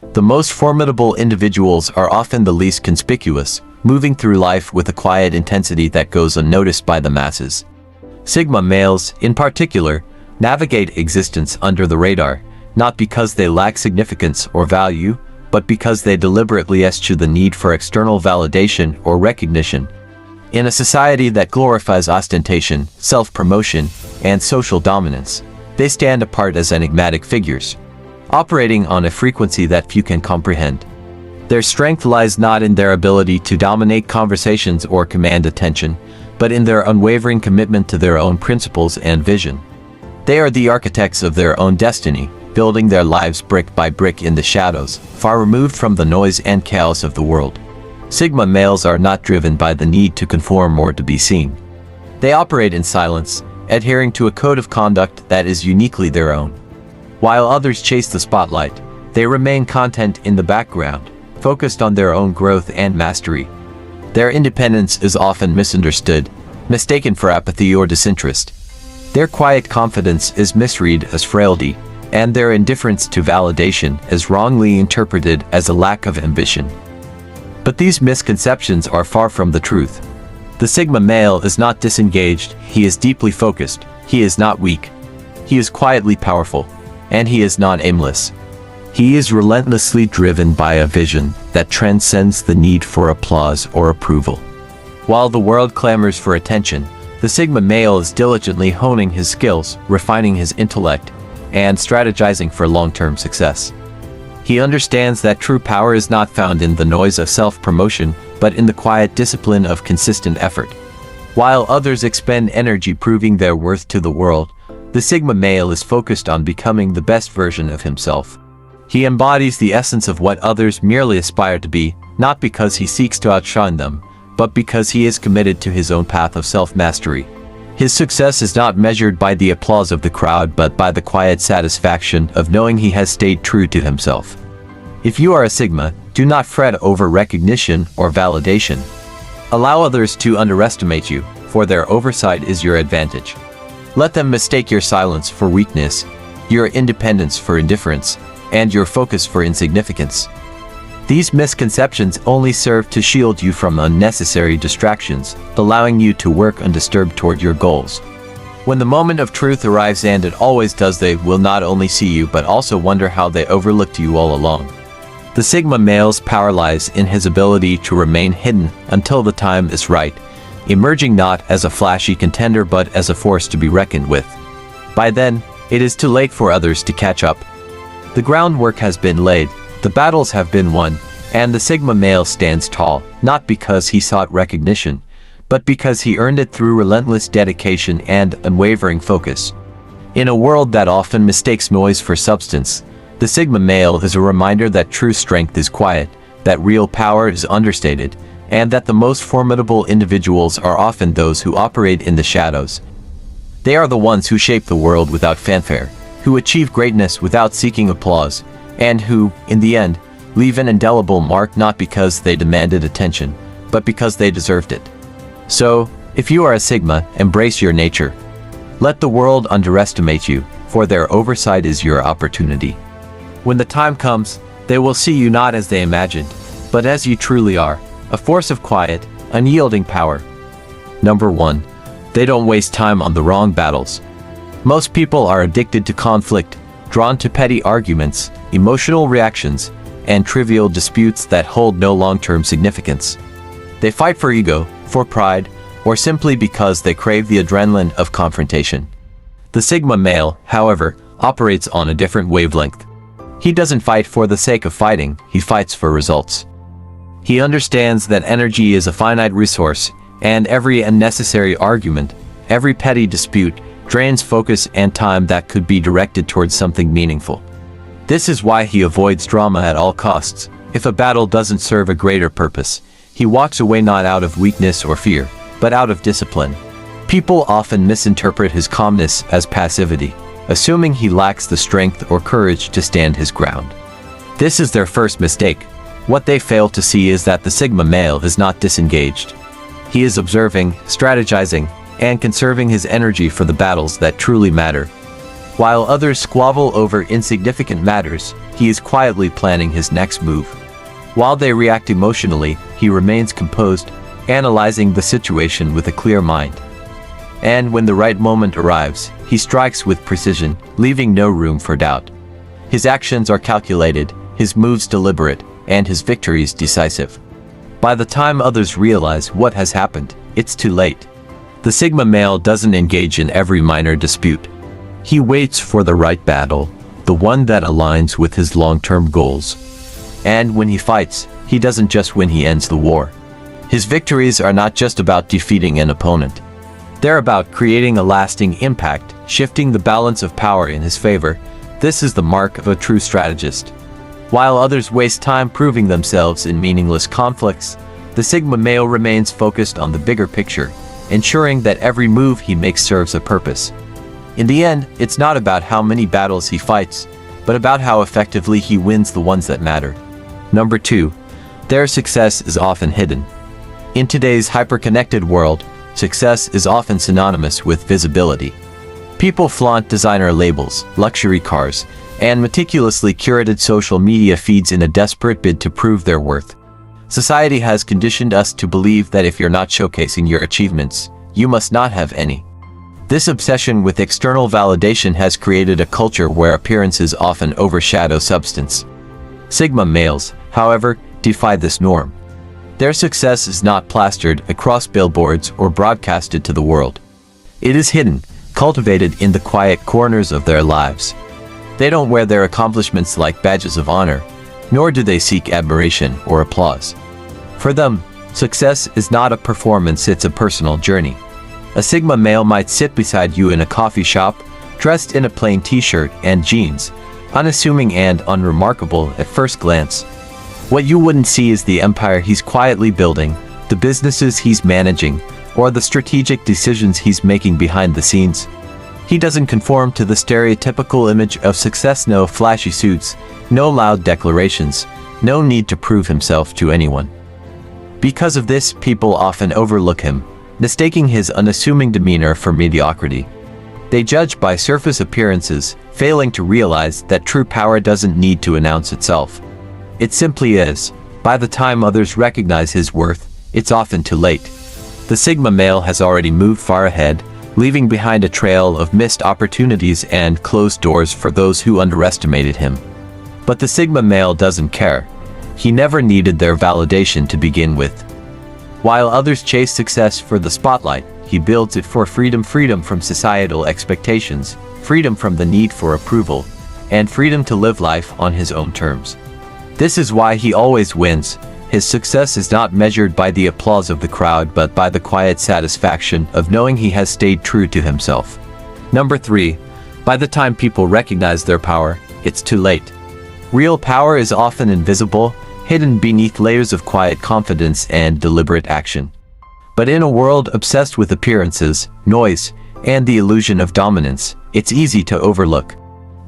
The most formidable individuals are often the least conspicuous, moving through life with a quiet intensity that goes unnoticed by the masses. Sigma males, in particular, navigate existence under the radar, not because they lack significance or value, but because they deliberately eschew the need for external validation or recognition. In a society that glorifies ostentation, self-promotion, and social dominance, they stand apart as enigmatic figures, operating on a frequency that few can comprehend. Their strength lies not in their ability to dominate conversations or command attention, but in their unwavering commitment to their own principles and vision. They are the architects of their own destiny, building their lives brick by brick in the shadows, far removed from the noise and chaos of the world. Sigma males are not driven by the need to conform or to be seen. They operate in silence, adhering to a code of conduct that is uniquely their own. While others chase the spotlight, they remain content in the background, focused on their own growth and mastery. Their independence is often misunderstood, mistaken for apathy or disinterest. Their quiet confidence is misread as frailty, and their indifference to validation is wrongly interpreted as a lack of ambition. But these misconceptions are far from the truth. The Sigma male is not disengaged, he is deeply focused, he is not weak. He is quietly powerful, and he is not aimless. He is relentlessly driven by a vision that transcends the need for applause or approval. While the world clamors for attention, the Sigma male is diligently honing his skills, refining his intellect, and strategizing for long-term success. He understands that true power is not found in the noise of self-promotion, but in the quiet discipline of consistent effort. While others expend energy proving their worth to the world, the Sigma male is focused on becoming the best version of himself. He embodies the essence of what others merely aspire to be, not because he seeks to outshine them, but because he is committed to his own path of self-mastery. His success is not measured by the applause of the crowd but by the quiet satisfaction of knowing he has stayed true to himself. If you are a Sigma, do not fret over recognition or validation. Allow others to underestimate you, for their oversight is your advantage. Let them mistake your silence for weakness, your independence for indifference, and your focus for insignificance. These misconceptions only serve to shield you from unnecessary distractions, allowing you to work undisturbed toward your goals. When the moment of truth arrives, and it always does, they will not only see you but also wonder how they overlooked you all along. The Sigma male's power lies in his ability to remain hidden until the time is right, emerging not as a flashy contender but as a force to be reckoned with. By then, it is too late for others to catch up. The groundwork has been laid, the battles have been won, and the Sigma male stands tall, not because he sought recognition, but because he earned it through relentless dedication and unwavering focus. In a world that often mistakes noise for substance, the Sigma male is a reminder that true strength is quiet, that real power is understated, and that the most formidable individuals are often those who operate in the shadows. They are the ones who shape the world without fanfare, who achieve greatness without seeking applause, and who, in the end, leave an indelible mark not because they demanded attention, but because they deserved it. So, if you are a Sigma, embrace your nature. Let the world underestimate you, for their oversight is your opportunity. When the time comes, they will see you not as they imagined, but as you truly are, a force of quiet, unyielding power. Number 1. They don't waste time on the wrong battles. Most people are addicted to conflict, drawn to petty arguments, emotional reactions, and trivial disputes that hold no long-term significance. They fight for ego, for pride, or simply because they crave the adrenaline of confrontation. The Sigma male, however, operates on a different wavelength. He doesn't fight for the sake of fighting, he fights for results. He understands that energy is a finite resource, and every unnecessary argument, every petty dispute, drains focus and time that could be directed towards something meaningful. This is why he avoids drama at all costs. If a battle doesn't serve a greater purpose, he walks away not out of weakness or fear, but out of discipline. People often misinterpret his calmness as passivity, assuming he lacks the strength or courage to stand his ground. This is their first mistake. What they fail to see is that the Sigma male is not disengaged. He is observing, strategizing, and conserving his energy for the battles that truly matter. While others squabble over insignificant matters, he is quietly planning his next move. While they react emotionally, he remains composed, analyzing the situation with a clear mind. And when the right moment arrives, he strikes with precision, leaving no room for doubt. His actions are calculated, his moves deliberate, and his victories decisive. By the time others realize what has happened, it's too late. The Sigma male doesn't engage in every minor dispute. He waits for the right battle, the one that aligns with his long-term goals. And when he fights, he doesn't just win, he ends the war. His victories are not just about defeating an opponent. They're about creating a lasting impact, shifting the balance of power in his favor. This is the mark of a true strategist. While others waste time proving themselves in meaningless conflicts, the Sigma male remains focused on the bigger picture, ensuring that every move he makes serves a purpose. In the end, it's not about how many battles he fights, but about how effectively he wins the ones that matter. Number 2. Their success is often hidden. In today's hyper-connected world, success is often synonymous with visibility. People flaunt designer labels, luxury cars, and meticulously curated social media feeds in a desperate bid to prove their worth. Society has conditioned us to believe that if you're not showcasing your achievements, you must not have any. This obsession with external validation has created a culture where appearances often overshadow substance. Sigma males, however, defy this norm. Their success is not plastered across billboards or broadcasted to the world. It is hidden, cultivated in the quiet corners of their lives. They don't wear their accomplishments like badges of honor, nor do they seek admiration or applause. For them, success is not a performance, it's a personal journey. A Sigma male might sit beside you in a coffee shop, dressed in a plain t-shirt and jeans, unassuming and unremarkable at first glance. What you wouldn't see is the empire he's quietly building, the businesses he's managing, or the strategic decisions he's making behind the scenes. He doesn't conform to the stereotypical image of success. No flashy suits, no loud declarations, no need to prove himself to anyone. Because of this, people often overlook him, mistaking his unassuming demeanor for mediocrity. They judge by surface appearances, failing to realize that true power doesn't need to announce itself. It simply is. By the time others recognize his worth, it's often too late. The Sigma male has already moved far ahead, leaving behind a trail of missed opportunities and closed doors for those who underestimated him. But the Sigma male doesn't care. He never needed their validation to begin with. While others chase success for the spotlight, he builds it for freedom from societal expectations, freedom from the need for approval, and freedom to live life on his own terms. This is why he always wins. His success is not measured by the applause of the crowd but by the quiet satisfaction of knowing he has stayed true to himself. Number 3. By the time people recognize their power, it's too late. Real power is often invisible, hidden beneath layers of quiet confidence and deliberate action. But in a world obsessed with appearances, noise, and the illusion of dominance, it's easy to overlook.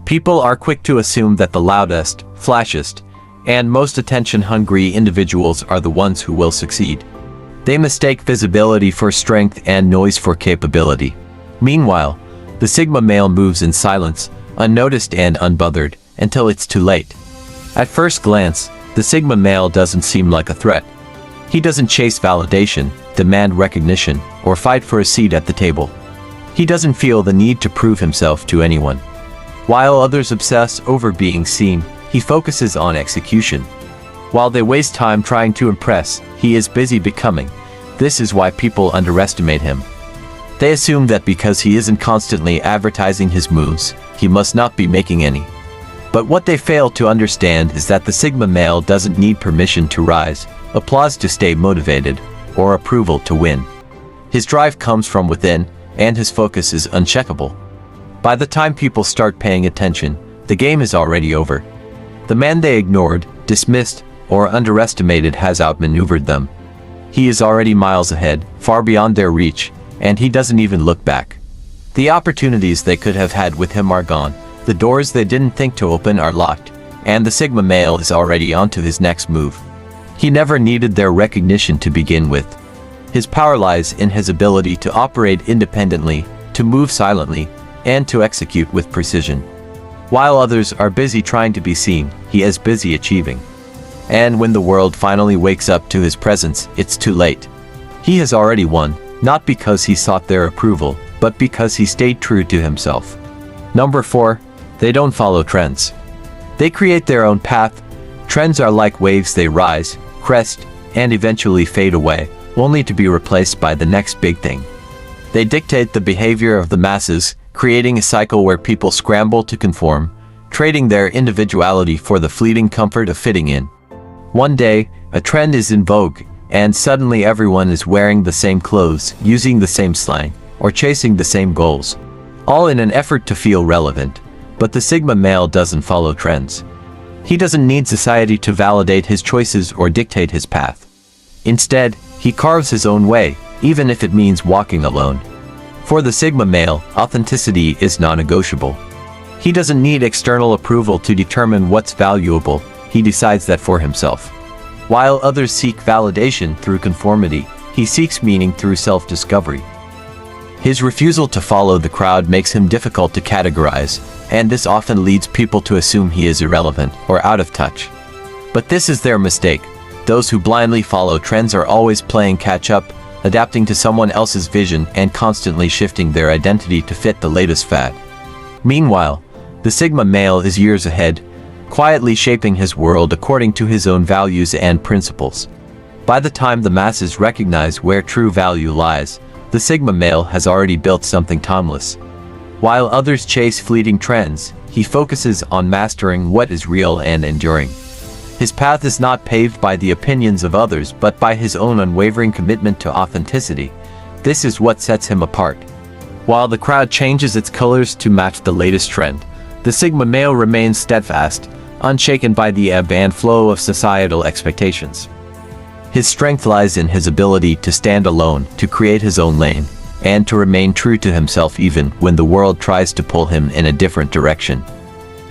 People are quick to assume that the loudest, flashiest, and most attention-hungry individuals are the ones who will succeed. They mistake visibility for strength and noise for capability. Meanwhile, the Sigma male moves in silence, unnoticed and unbothered, until it's too late. At first glance, the Sigma male doesn't seem like a threat. He doesn't chase validation, demand recognition, or fight for a seat at the table. He doesn't feel the need to prove himself to anyone. While others obsess over being seen, he focuses on execution. While they waste time trying to impress, he is busy becoming. This is why people underestimate him. They assume that because he isn't constantly advertising his moves, he must not be making any. But what they fail to understand is that the Sigma male doesn't need permission to rise, applause to stay motivated, or approval to win. His drive comes from within, and his focus is uncheckable. By the time people start paying attention, the game is already over. The man they ignored, dismissed, or underestimated has outmaneuvered them. He is already miles ahead, far beyond their reach, and he doesn't even look back. The opportunities they could have had with him are gone, the doors they didn't think to open are locked, and the Sigma male is already on to his next move. He never needed their recognition to begin with. His power lies in his ability to operate independently, to move silently, and to execute with precision. While others are busy trying to be seen, he is busy achieving. And when the world finally wakes up to his presence, it's too late. He has already won, not because he sought their approval, but because he stayed true to himself. Number 4. They don't follow trends. They create their own path. Trends are like waves, they rise, crest, and eventually fade away, only to be replaced by the next big thing. They dictate the behavior of the masses, creating a cycle where people scramble to conform, trading their individuality for the fleeting comfort of fitting in. One day, a trend is in vogue, and suddenly everyone is wearing the same clothes, using the same slang, or chasing the same goals, all in an effort to feel relevant. But the Sigma male doesn't follow trends. He doesn't need society to validate his choices or dictate his path. Instead, he carves his own way, even if it means walking alone. For the Sigma male, authenticity is non-negotiable. He doesn't need external approval to determine what's valuable, he decides that for himself. While others seek validation through conformity, he seeks meaning through self-discovery. His refusal to follow the crowd makes him difficult to categorize, and this often leads people to assume he is irrelevant or out of touch. But this is their mistake. Those who blindly follow trends are always playing catch-up, adapting to someone else's vision and constantly shifting their identity to fit the latest fad. Meanwhile, the Sigma male is years ahead, quietly shaping his world according to his own values and principles. By the time the masses recognize where true value lies, the Sigma male has already built something timeless. While others chase fleeting trends, he focuses on mastering what is real and enduring. His path is not paved by the opinions of others but by his own unwavering commitment to authenticity. This is what sets him apart. While the crowd changes its colors to match the latest trend, the Sigma male remains steadfast, unshaken by the ebb and flow of societal expectations. His strength lies in his ability to stand alone, to create his own lane, and to remain true to himself even when the world tries to pull him in a different direction.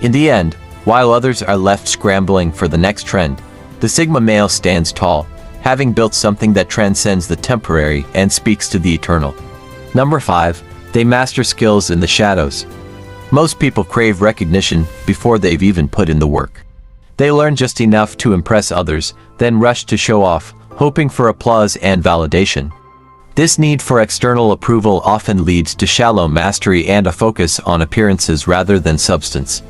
In the end, while others are left scrambling for the next trend, the Sigma male stands tall, having built something that transcends the temporary and speaks to the eternal. Number 5. They master skills in the shadows. Most people crave recognition before they've even put in the work. They learn just enough to impress others, then rush to show off, hoping for applause and validation. This need for external approval often leads to shallow mastery and a focus on appearances rather than substance.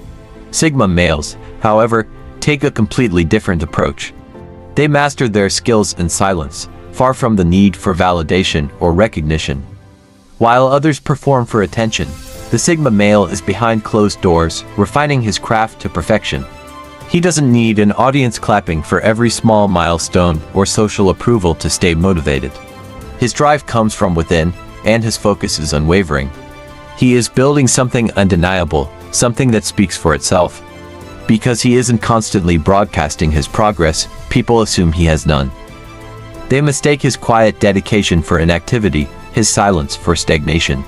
Sigma males, however, take a completely different approach. They master their skills in silence, far from the need for validation or recognition. While others perform for attention, the Sigma male is behind closed doors, refining his craft to perfection. He doesn't need an audience clapping for every small milestone or social approval to stay motivated. His drive comes from within, and his focus is unwavering. He is building something undeniable, something that speaks for itself. Because he isn't constantly broadcasting his progress, people assume he has none. They mistake his quiet dedication for inactivity, his silence for stagnation.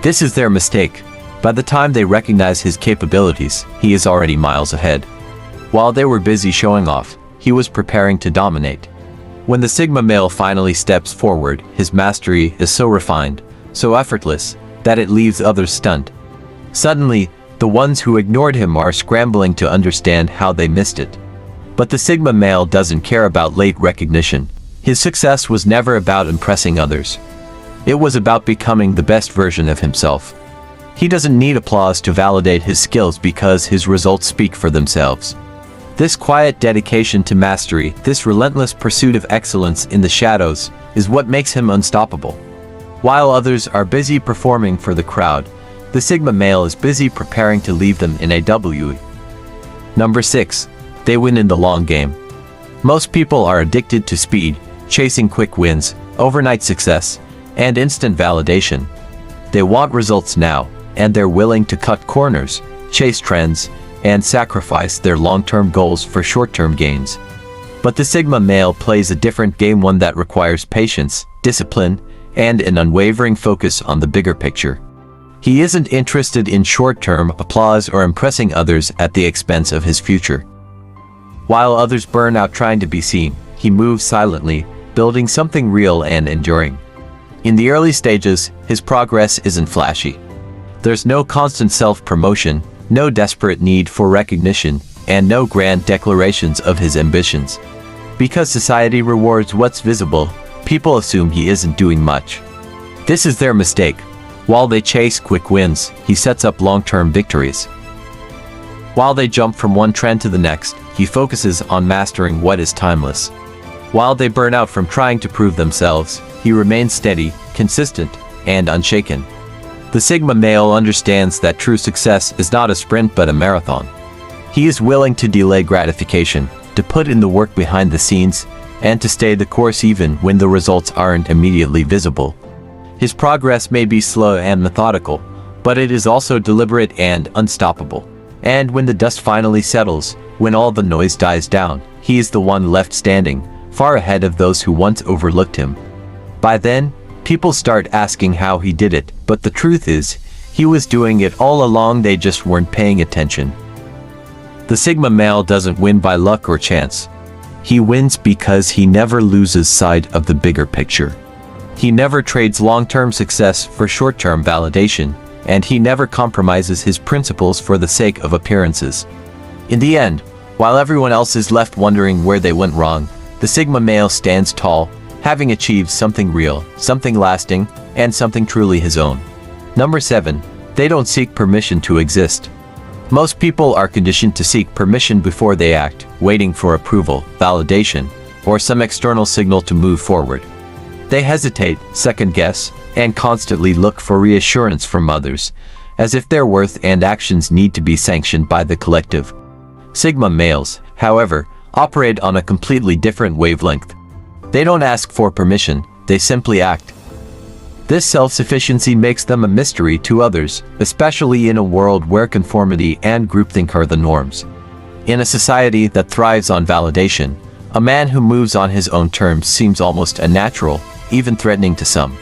This is their mistake. By the time they recognize his capabilities, he is already miles ahead. While they were busy showing off, he was preparing to dominate. When the Sigma male finally steps forward, his mastery is so refined, so effortless, that it leaves others stunned. Suddenly, the ones who ignored him are scrambling to understand how they missed it. But the Sigma male doesn't care about late recognition. His success was never about impressing others. It was about becoming the best version of himself. He doesn't need applause to validate his skills because his results speak for themselves. This quiet dedication to mastery, this relentless pursuit of excellence in the shadows, is what makes him unstoppable. While others are busy performing for the crowd, the Sigma male is busy preparing to leave them in a W. Number 6. They win in the long game. Most people are addicted to speed, chasing quick wins, overnight success, and instant validation. They want results now, and they're willing to cut corners, chase trends, and sacrifice their long-term goals for short-term gains. But the Sigma male plays a different game, one that requires patience, discipline, and an unwavering focus on the bigger picture. He isn't interested in short-term applause or impressing others at the expense of his future. While others burn out trying to be seen, he moves silently, building something real and enduring. In the early stages, his progress isn't flashy. There's no constant self-promotion, no desperate need for recognition, and no grand declarations of his ambitions. Because society rewards what's visible, people assume he isn't doing much. This is their mistake. While they chase quick wins, he sets up long-term victories. While they jump from one trend to the next, he focuses on mastering what is timeless. While they burn out from trying to prove themselves, he remains steady, consistent, and unshaken. The Sigma male understands that true success is not a sprint but a marathon. He is willing to delay gratification, to put in the work behind the scenes, and to stay the course even when the results aren't immediately visible. His progress may be slow and methodical, but it is also deliberate and unstoppable. And when the dust finally settles, when all the noise dies down, he is the one left standing, far ahead of those who once overlooked him. By then, people start asking how he did it, but the truth is, he was doing it all along, they just weren't paying attention. The Sigma male doesn't win by luck or chance. He wins because he never loses sight of the bigger picture. He never trades long-term success for short-term validation, and he never compromises his principles for the sake of appearances. In the end, while everyone else is left wondering where they went wrong, the Sigma male stands tall, having achieved something real, something lasting, and something truly his own. Number 7. They don't seek permission to exist. Most people are conditioned to seek permission before they act, waiting for approval, validation, or some external signal to move forward. They hesitate, second-guess, and constantly look for reassurance from others, as if their worth and actions need to be sanctioned by the collective. Sigma males, however, operate on a completely different wavelength. They don't ask for permission, they simply act. This self-sufficiency makes them a mystery to others, especially in a world where conformity and groupthink are the norms. In a society that thrives on validation, a man who moves on his own terms seems almost unnatural, even threatening to some.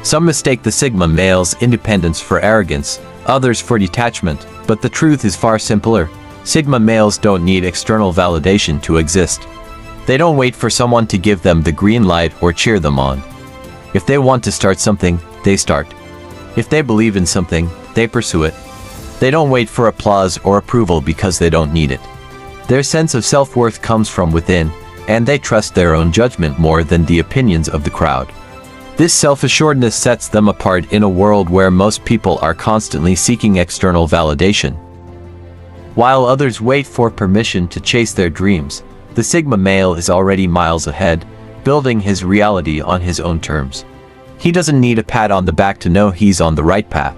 Some mistake the Sigma male's independence for arrogance, others for detachment, but the truth is far simpler. Sigma males don't need external validation to exist. They don't wait for someone to give them the green light or cheer them on. If they want to start something, they start. If they believe in something, they pursue it. They don't wait for applause or approval because they don't need it. Their sense of self-worth comes from within, and they trust their own judgment more than the opinions of the crowd. This self-assuredness sets them apart in a world where most people are constantly seeking external validation. While others wait for permission to chase their dreams, the Sigma male is already miles ahead, building his reality on his own terms. He doesn't need a pat on the back to know he's on the right path.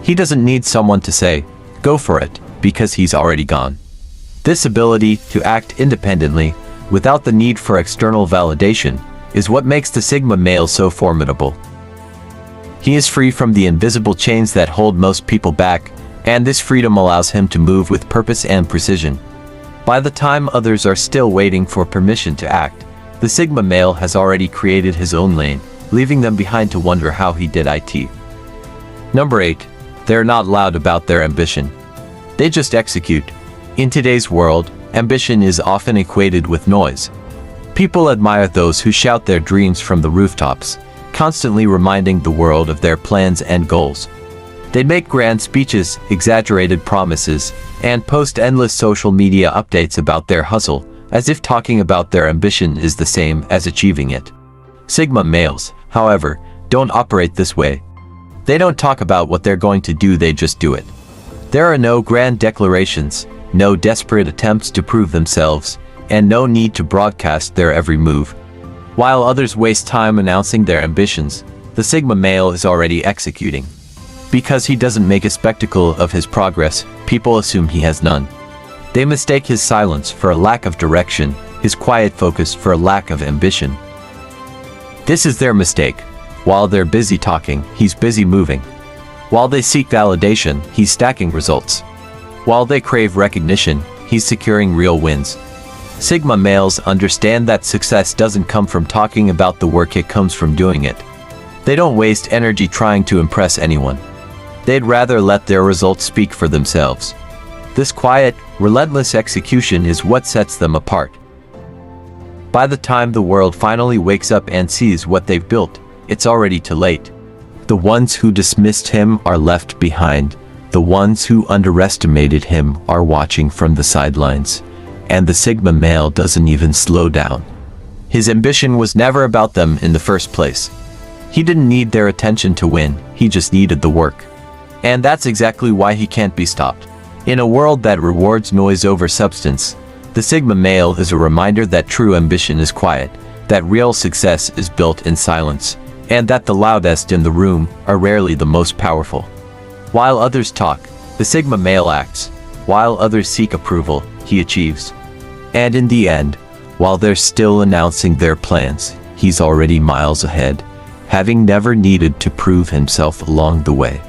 He doesn't need someone to say, "Go for it," because he's already gone. This ability to act independently, without the need for external validation, is what makes the Sigma male so formidable. He is free from the invisible chains that hold most people back, and this freedom allows him to move with purpose and precision. By the time others are still waiting for permission to act, the Sigma male has already created his own lane, leaving them behind to wonder how he did it. Number 8. They're not loud about their ambition. They just execute. In today's world, ambition is often equated with noise. People admire those who shout their dreams from the rooftops, constantly reminding the world of their plans and goals. They make grand speeches, exaggerated promises, and post endless social media updates about their hustle, as if talking about their ambition is the same as achieving it. Sigma males, however, don't operate this way. They don't talk about what they're going to do, they just do it. There are no grand declarations, no desperate attempts to prove themselves, and no need to broadcast their every move. While others waste time announcing their ambitions, the Sigma male is already executing. Because he doesn't make a spectacle of his progress, people assume he has none. They mistake his silence for a lack of direction, his quiet focus for a lack of ambition. This is their mistake. While they're busy talking, he's busy moving. While they seek validation, he's stacking results. While they crave recognition, he's securing real wins. Sigma males understand that success doesn't come from talking about the work, it comes from doing it. They don't waste energy trying to impress anyone. They'd rather let their results speak for themselves. This quiet, relentless execution is what sets them apart. By the time the world finally wakes up and sees what they've built, it's already too late. The ones who dismissed him are left behind. The ones who underestimated him are watching from the sidelines. And the Sigma male doesn't even slow down. His ambition was never about them in the first place. He didn't need their attention to win, he just needed the work. And that's exactly why he can't be stopped. In a world that rewards noise over substance, the Sigma male is a reminder that true ambition is quiet, that real success is built in silence, and that the loudest in the room are rarely the most powerful. While others talk, the Sigma male acts. While others seek approval, he achieves. And in the end, while they're still announcing their plans, he's already miles ahead, having never needed to prove himself along the way.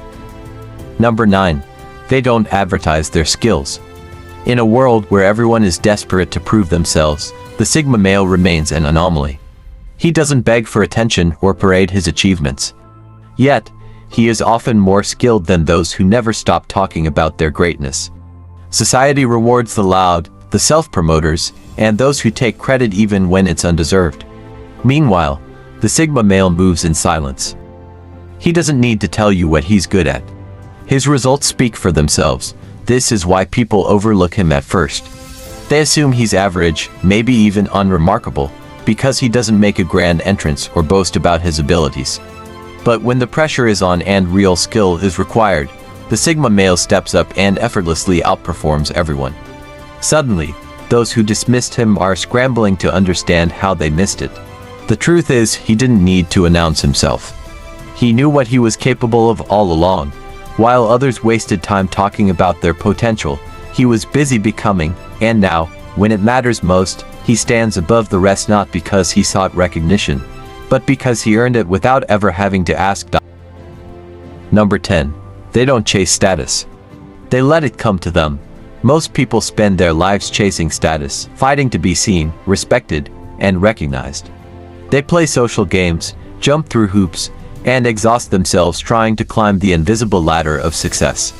Number 9. They don't advertise their skills. In a world where everyone is desperate to prove themselves, the Sigma male remains an anomaly. He doesn't beg for attention or parade his achievements. Yet, he is often more skilled than those who never stop talking about their greatness. Society rewards the loud, the self-promoters, and those who take credit even when it's undeserved. Meanwhile, the Sigma male moves in silence. He doesn't need to tell you what he's good at. His results speak for themselves. This is why people overlook him at first. They assume he's average, maybe even unremarkable, because he doesn't make a grand entrance or boast about his abilities. But when the pressure is on and real skill is required, the Sigma male steps up and effortlessly outperforms everyone. Suddenly, those who dismissed him are scrambling to understand how they missed it. The truth is, he didn't need to announce himself. He knew what he was capable of all along. While others wasted time talking about their potential, he was busy becoming, and now, when it matters most, he stands above the rest not because he sought recognition, but because he earned it without ever having to ask. Number 10. They don't chase status. They let it come to them. Most people spend their lives chasing status, fighting to be seen, respected, and recognized. They play social games, jump through hoops, and exhaust themselves trying to climb the invisible ladder of success.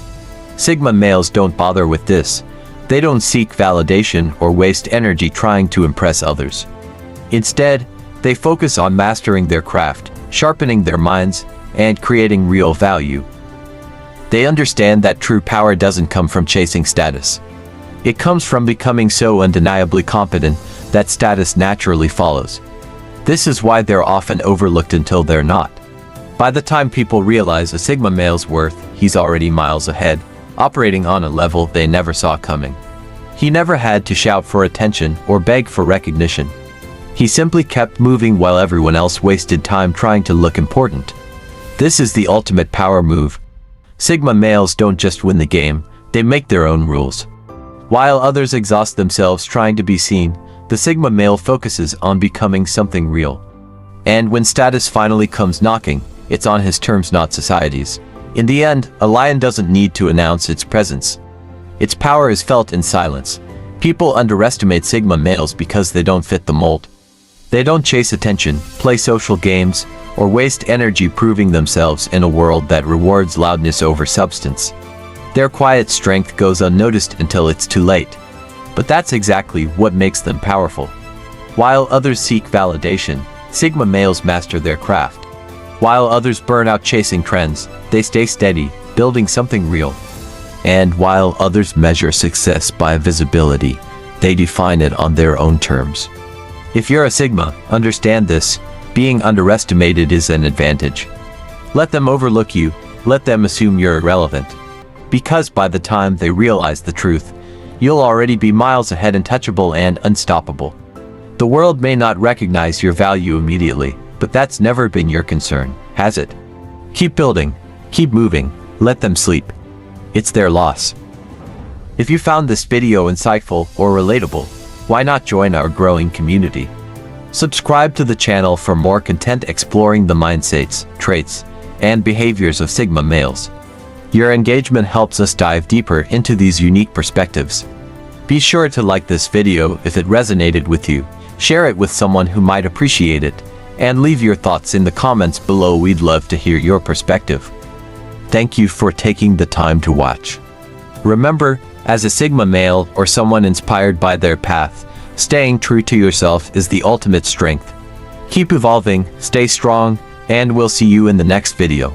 Sigma males don't bother with this. They don't seek validation or waste energy trying to impress others. Instead, they focus on mastering their craft, sharpening their minds, and creating real value. They understand that true power doesn't come from chasing status. It comes from becoming so undeniably competent that status naturally follows. This is why they're often overlooked until they're not. By the time people realize a Sigma male's worth, he's already miles ahead, operating on a level they never saw coming. He never had to shout for attention or beg for recognition. He simply kept moving while everyone else wasted time trying to look important. This is the ultimate power move. Sigma males don't just win the game, they make their own rules. While others exhaust themselves trying to be seen, the Sigma male focuses on becoming something real. And when status finally comes knocking, it's on his terms, not society's. In the end, a lion doesn't need to announce its presence. Its power is felt in silence. People underestimate Sigma males because they don't fit the mold. They don't chase attention, play social games, or waste energy proving themselves in a world that rewards loudness over substance. Their quiet strength goes unnoticed until it's too late. But that's exactly what makes them powerful. While others seek validation, Sigma males master their craft. While others burn out chasing trends, they stay steady, building something real. And while others measure success by visibility, they define it on their own terms. If you're a Sigma, understand this: being underestimated is an advantage. Let them overlook you, let them assume you're irrelevant. Because by the time they realize the truth, you'll already be miles ahead, untouchable and unstoppable. The world may not recognize your value immediately, but that's never been your concern, has it? Keep building, keep moving, let them sleep. It's their loss. If you found this video insightful or relatable, why not join our growing community? Subscribe to the channel for more content exploring the mindsets, traits, and behaviors of Sigma males. Your engagement helps us dive deeper into these unique perspectives. Be sure to like this video if it resonated with you, share it with someone who might appreciate it, and leave your thoughts in the comments below. We'd love to hear your perspective. Thank you for taking the time to watch. Remember, as a Sigma male or someone inspired by their path, staying true to yourself is the ultimate strength. Keep evolving, stay strong, and we'll see you in the next video.